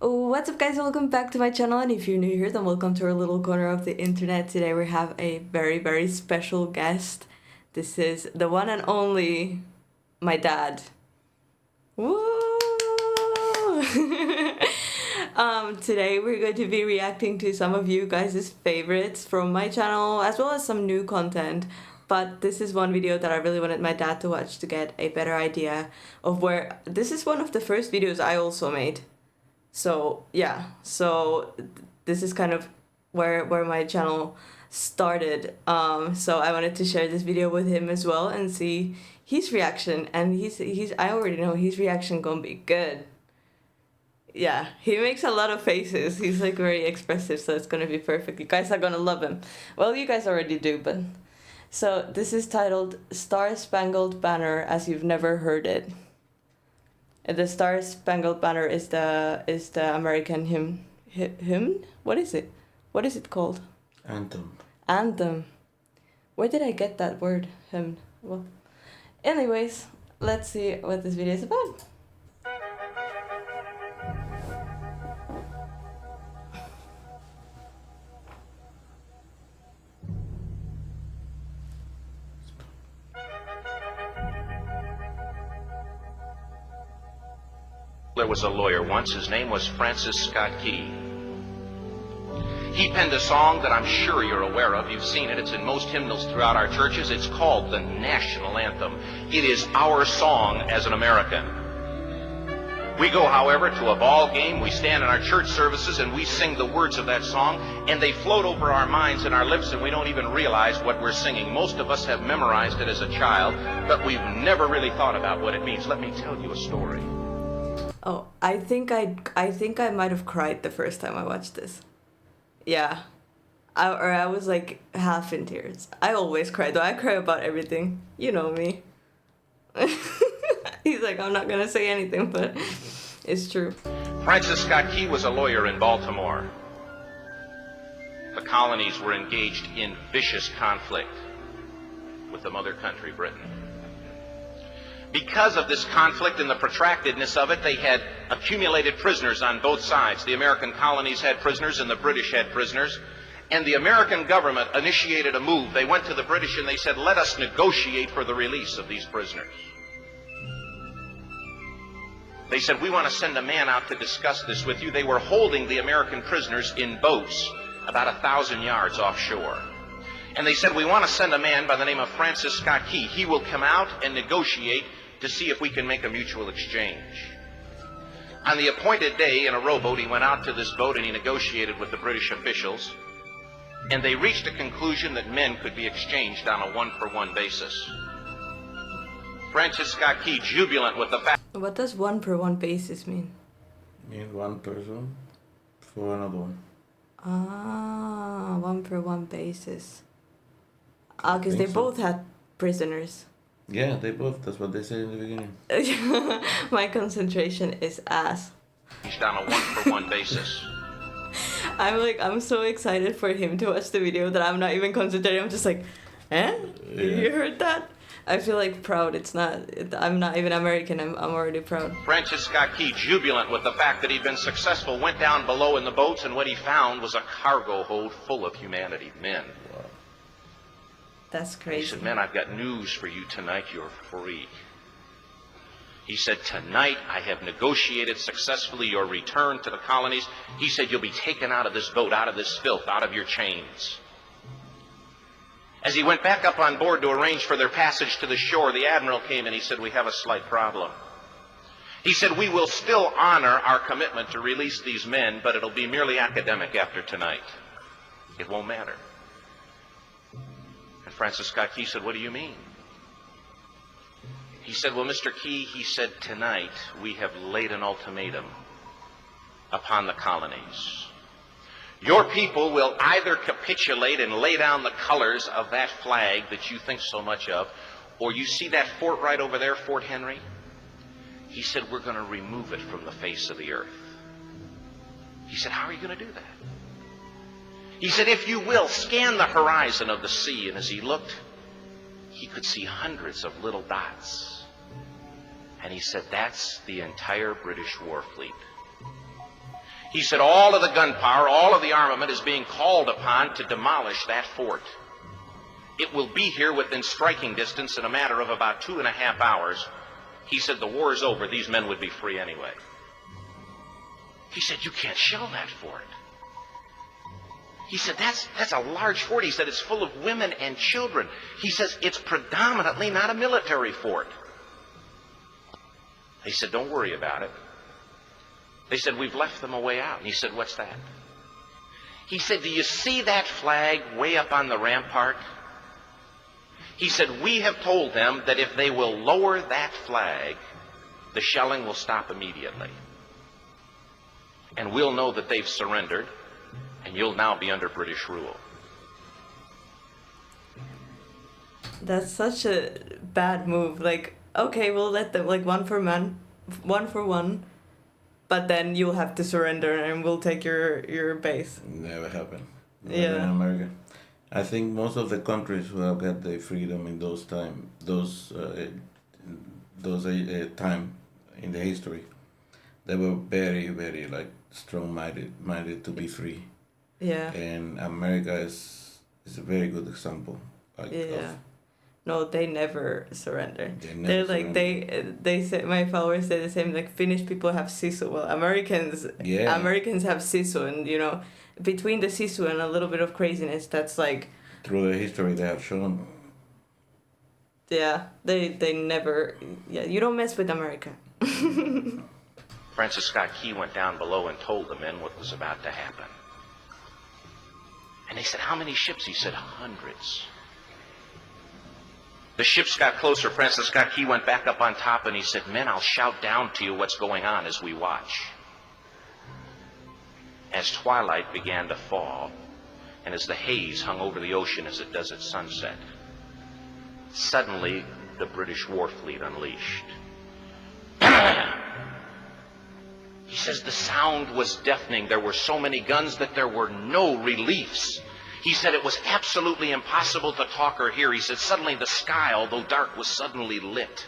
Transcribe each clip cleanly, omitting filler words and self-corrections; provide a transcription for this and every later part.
What's up guys, welcome back to my channel, and if you're new here then welcome to our little corner of the internet. Today we have a very special guest. This is the one and only my dad. Woo! Today we're going to be reacting to some of you guys' favorites from my channel as well as some new content. But this is one video that I really wanted my dad to watch to get a better idea of where... This is one of the first videos I also made. So yeah, this is kind of where my channel started. So I wanted to share this video with him as well and see his reaction. And I already know his reaction gonna be good. Yeah, he makes a lot of faces. He's like very expressive, so it's gonna be perfect. You guys are gonna love him. Well, you guys already do, but... So this is titled Star-Spangled Banner as You've Never Heard It. The Star-Spangled Banner is the American hymn? What is it? What is it called? Anthem. Anthem. Where did I get that word, hymn? Well, anyways, let's see what this video is about. There was a lawyer once. His name was Francis Scott Key. He penned a song that I'm sure you're aware of. You've seen it. It's in most hymnals throughout our churches. It's called the national anthem. It is our song as an American. We go, however, to a ball game. We stand in our church services and we sing the words of that song, and they float over our minds and our lips, and we don't even realize what we're singing. Most of us have memorized it as a child, but we've never really thought about what it means. Let me tell you a story. Oh, I think I might have cried the first time I watched this. Yeah. I was like half in tears. I always cry, though. I cry about everything. You know me. He's like, I'm not gonna say anything, but it's true. Francis Scott Key was a lawyer in Baltimore. The colonies were engaged in vicious conflict with the mother country, Britain. Because of this conflict and the protractedness of it, they had accumulated prisoners on both sides. The American colonies had prisoners and the British had prisoners. And the American government initiated a move. They went to the British and they said, let us negotiate for the release of these prisoners. They said, we want to send a man out to discuss this with you. They were holding the American prisoners in boats about 1,000 yards offshore. And they said, we want to send a man by the name of Francis Scott Key. He will come out and negotiate to see if we can make a mutual exchange. On the appointed day, in a rowboat, he went out to this boat and he negotiated with the British officials, and they reached a conclusion that men could be exchanged on a one-for-one basis. Francis Scott Key, jubilant with the fact... What does one-for-one basis mean? Means one person for another one. Ah, one-for-one basis. Ah, because they so. both had prisoners. Yeah, they both. That's what they said in the beginning. My concentration is ass. ...on a one-for-one basis. I'm so excited for him to watch the video that I'm not even concentrating. I'm just like, eh? Yeah. You heard that? I feel like proud. I'm not even American. I'm already proud. Francis Scott Key, jubilant with the fact that he'd been successful, went down below in the boats, and what he found was a cargo hold full of humanity, men. Wow. That's He crazy. said, men, I've got news for you tonight. You're free. He said, tonight I have negotiated successfully your return to the colonies. He said, you'll be taken out of this boat, out of this filth, out of your chains. As he went back up on board to arrange for their passage to the shore, the admiral came and he said, we have a slight problem. He said, we will still honor our commitment to release these men, but it'll be merely academic after tonight. It won't matter. And Francis Scott Key said, what do you mean? He said, well, Mr. Key, he said, tonight we have laid an ultimatum upon the colonies. Your people will either capitulate and lay down the colors of that flag that you think so much of, or you see that fort right over there, Fort Henry? He said, we're going to remove it from the face of the earth. He said, how are you going to do that? He said, if you will, scan the horizon of the sea. And as he looked, he could see hundreds of little dots. And he said, that's the entire British war fleet. He said all of the gunpowder, all of the armament is being called upon to demolish that fort. It will be here within striking distance in a matter of about 2.5 hours. He said the war is over. These men would be free anyway. He said, you can't shell that fort. He said, that's a large fort. He said, it's full of women and children. He says, it's predominantly not a military fort. He said, don't worry about it. They said, we've left them a way out. And he said, what's that? He said, do you see that flag way up on the rampart? He said, we have told them that if they will lower that flag, the shelling will stop immediately. And we'll know that they've surrendered, and you'll now be under British rule. That's such a bad move. Like, okay, we'll let them, like, one for one, but then you'll have to surrender and we'll take your base. Never happened. Yeah. In America. I think most of the countries who have got their freedom in those time in the history, they were very, very like strong-minded to be free. Yeah. And America is a very good example. No, they never surrender. They're like they say, my followers say the same. Like, Finnish people have sisu. Well, Americans have sisu, and you know, between the sisu and a little bit of craziness, that's like. Through the history they have shown. Yeah, they never. Yeah, you don't mess with America. Francis Scott Key went down below and told the men what was about to happen. And they said, how many ships? He said, hundreds. The ships got closer. Francis Scott Key went back up on top and he said, men, I'll shout down to you what's going on as we watch. As twilight began to fall, and as the haze hung over the ocean as it does at sunset, suddenly the British war fleet unleashed. He says the sound was deafening. There were so many guns that there were no reliefs. He said it was absolutely impossible to talk or hear. He said suddenly the sky, although dark, was suddenly lit.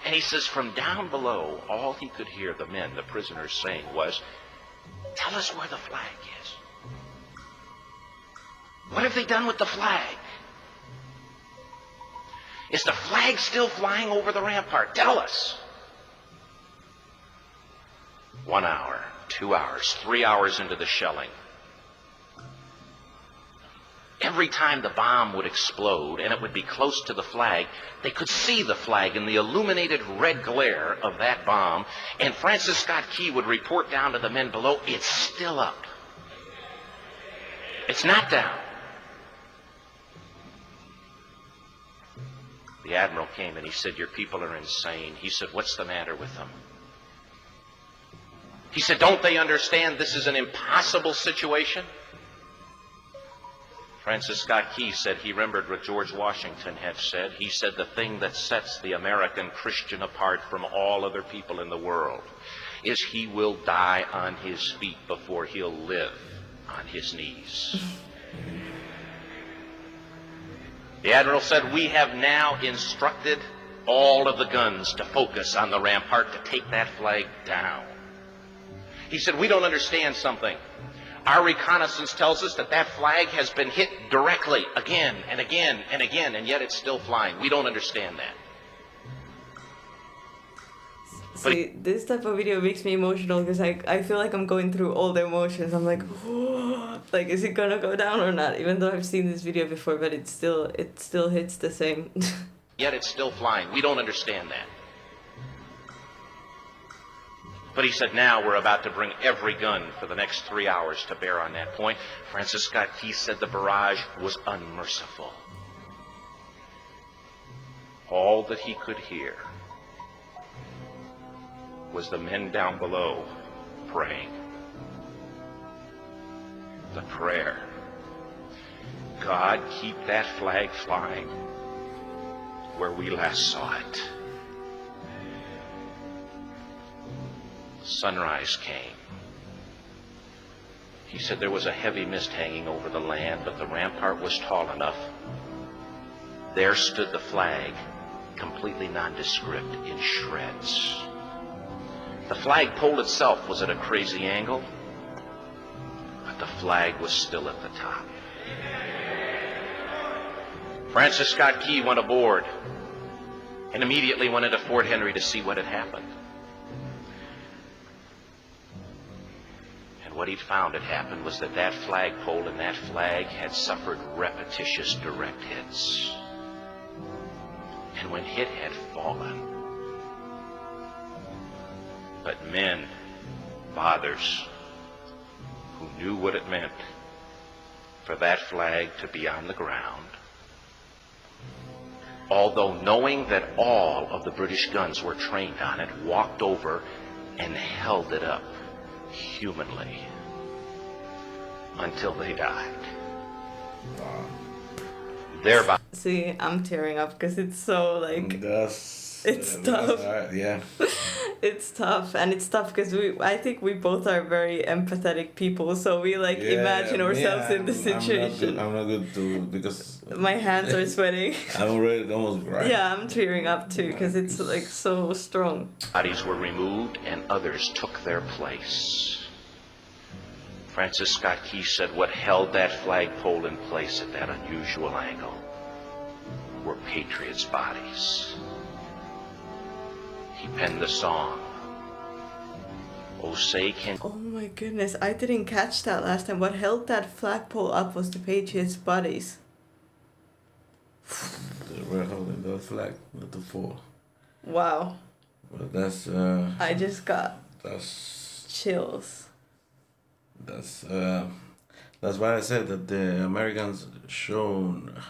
And he says from down below, all he could hear the men, the prisoners, saying was, tell us where the flag is. What have they done with the flag? Is the flag still flying over the rampart? Tell us. 1 hour, 2 hours, 3 hours into the shelling. Every time the bomb would explode and it would be close to the flag, they could see the flag in the illuminated red glare of that bomb, and Francis Scott Key would report down to the men below, it's still up. It's not down. The admiral came and he said, your people are insane. He said, what's the matter with them? He said, don't they understand this is an impossible situation? Francis Scott Key said he remembered what George Washington had said. He said the thing that sets the American Christian apart from all other people in the world is he will die on his feet before he'll live on his knees. The admiral said, we have now instructed all of the guns to focus on the rampart to take that flag down. He said, we don't understand something. Our reconnaissance tells us that that flag has been hit directly again and again and again, and yet it's still flying. We don't understand that. See, this type of video makes me emotional because I feel like I'm going through all the emotions. I'm like, oh, like, is it gonna go down or not? Even though I've seen this video before, but it still hits the same. Yet it's still flying. We don't understand that. But he said, now we're about to bring every gun for the next 3 hours to bear on that point. Francis Scott Key said the barrage was unmerciful. All that he could hear was the men down below praying. The prayer. God, keep that flag flying where we last saw it. Sunrise came. He said there was a heavy mist hanging over the land, but the rampart was tall enough. There stood the flag, completely nondescript, in shreds. The flagpole itself was at a crazy angle, but the flag was still at the top. Francis Scott Key went aboard and immediately went into Fort Henry to see what had happened. And what he'd found had happened was that that flagpole and that flag had suffered repetitious direct hits. And when it had fallen, but men, fathers, who knew what it meant for that flag to be on the ground, although knowing that all of the British guns were trained on it, walked over and held it up humanly until they died. Thereby. See, I'm tearing up because it's so like it's tough. Yeah. It's tough, and it's tough because I think we both are very empathetic people, so we like imagine ourselves in the situation. I'm not good to, because my hands are sweating. I'm already almost crying. Yeah, I'm tearing up too because it's like so strong. Bodies were removed and others took their place. Francis Scott Key said what held that flagpole in place at that unusual angle were Patriots' bodies. He penned the song, "Oh Say Can..." Oh my goodness, I didn't catch that last time. What held that flagpole up was the Patriots' bodies. They were holding the flag at the fall. Wow. Well, that's I just got that's chills. that's why I said that the Americans shown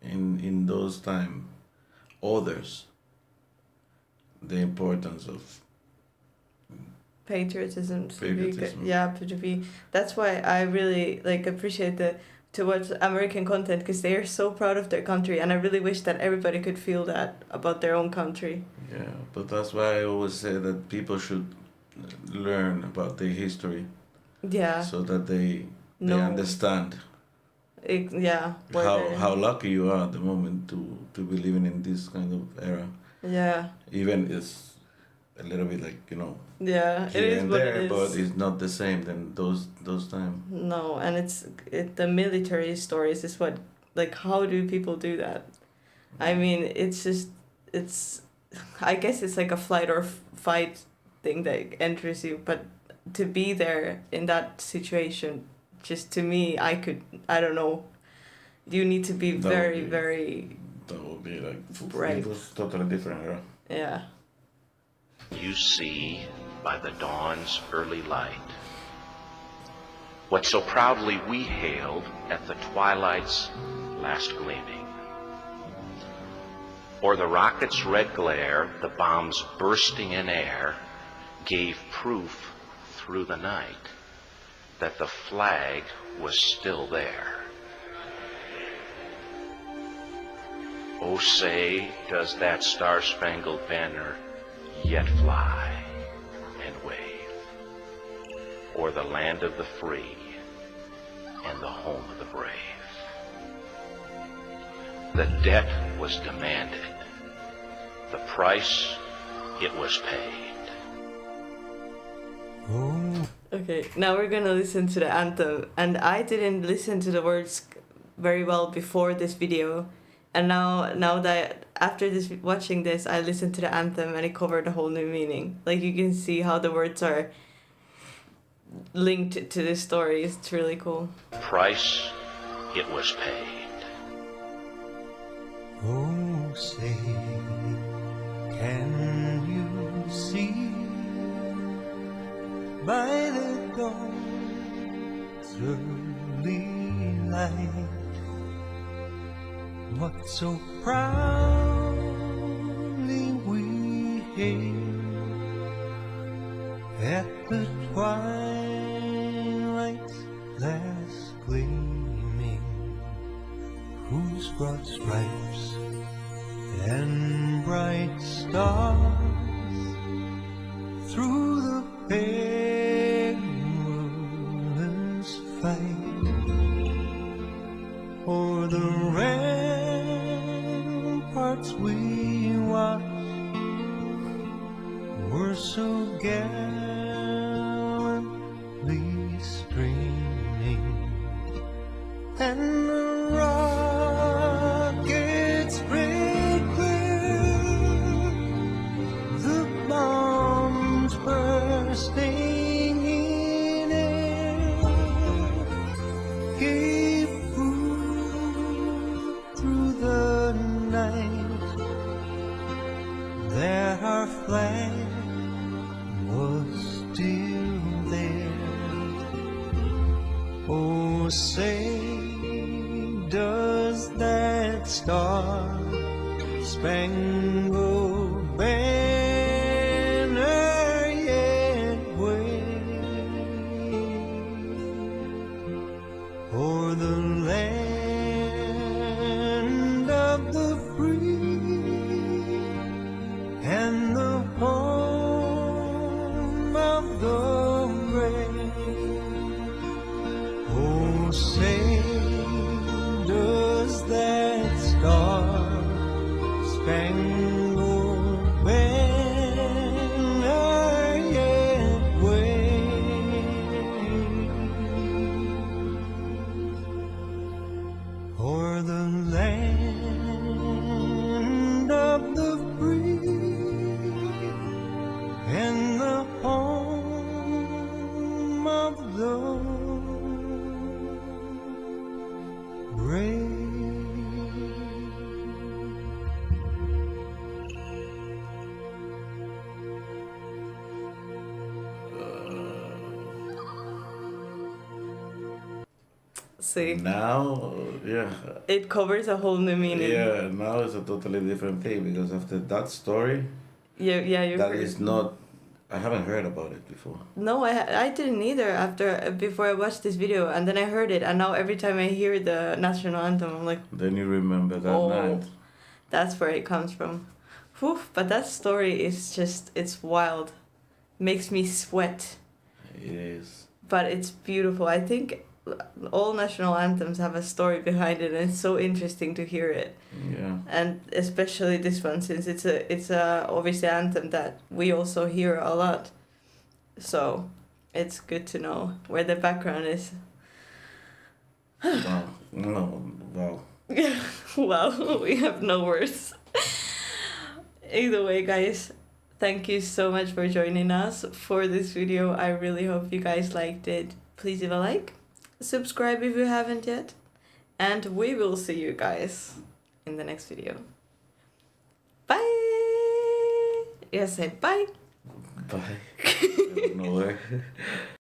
in those time others the importance of Patriotism. Patriotism. To be. That's why I really like appreciate to watch American content because they are so proud of their country, and I really wish that everybody could feel that about their own country. Yeah, but that's why I always say that people should learn about their history. Yeah. So that they understand how lucky you are at the moment to be living in this kind of era. Yeah. Even it's a little bit like, yeah, here it is and what there, it is. but it's not the same than those times. No, and the military stories is what, like, how do people do that? I mean, I guess it's like a flight or fight thing that enters you, but to be there in that situation, just to me, I don't know, you need to be very that would be like brave. It was totally different era. Yeah. You see by the dawn's early light what so proudly we hailed at the twilight's last gleaming, or the rocket's red glare, the bombs bursting in air, gave proof through the night that the flag was still there. Oh, say, does that Star-Spangled Banner yet fly and wave o'er the land of the free and the home of the brave? The debt was demanded. The price, it was paid. Okay, now we're gonna listen to the anthem, and I didn't listen to the words very well before this video, and now that after watching this, I listened to the anthem and it covered a whole new meaning. Like, you can see how the words are linked to this story. It's really cool. Price, it was paid. Oh, say, can you see by the dawn's early light what so proudly we hailed at the twilight's last gleaming, whose broad stripes and bright stars through the perilous fight o'er the ramparts we watched were so gay. say, does that star-spangled banner yet wave o'er the land of the free and the home of the brave? Oh, say, does that star-spangled banner yet wave o'er the land of the free and the home of the brave? See, Now, yeah, it covers a whole new meaning. yeah. Now it's a totally different thing because after that story, Yeah, you that heard. is not. I haven't heard about it before. No, I didn't either before I watched this video, and then I heard it, and now every time I hear the national anthem, I'm like, Then you remember that oh, night. that's where it comes from. Whew, but that story is just, it's wild. Makes me sweat, It is. but it's beautiful. I think all national anthems have a story behind it, and it's so interesting to hear it. Yeah. And especially this one, since it's a obviously anthem that we also hear a lot. So it's good to know where the background is. Wow. No. Wow. Wow, we have no words. Either way, guys, thank you so much for joining us for this video. I really hope you guys liked it. Please leave a like, subscribe if you haven't yet, and we will see you guys in the next video. Bye. Yes, say bye. Bye. I don't know where.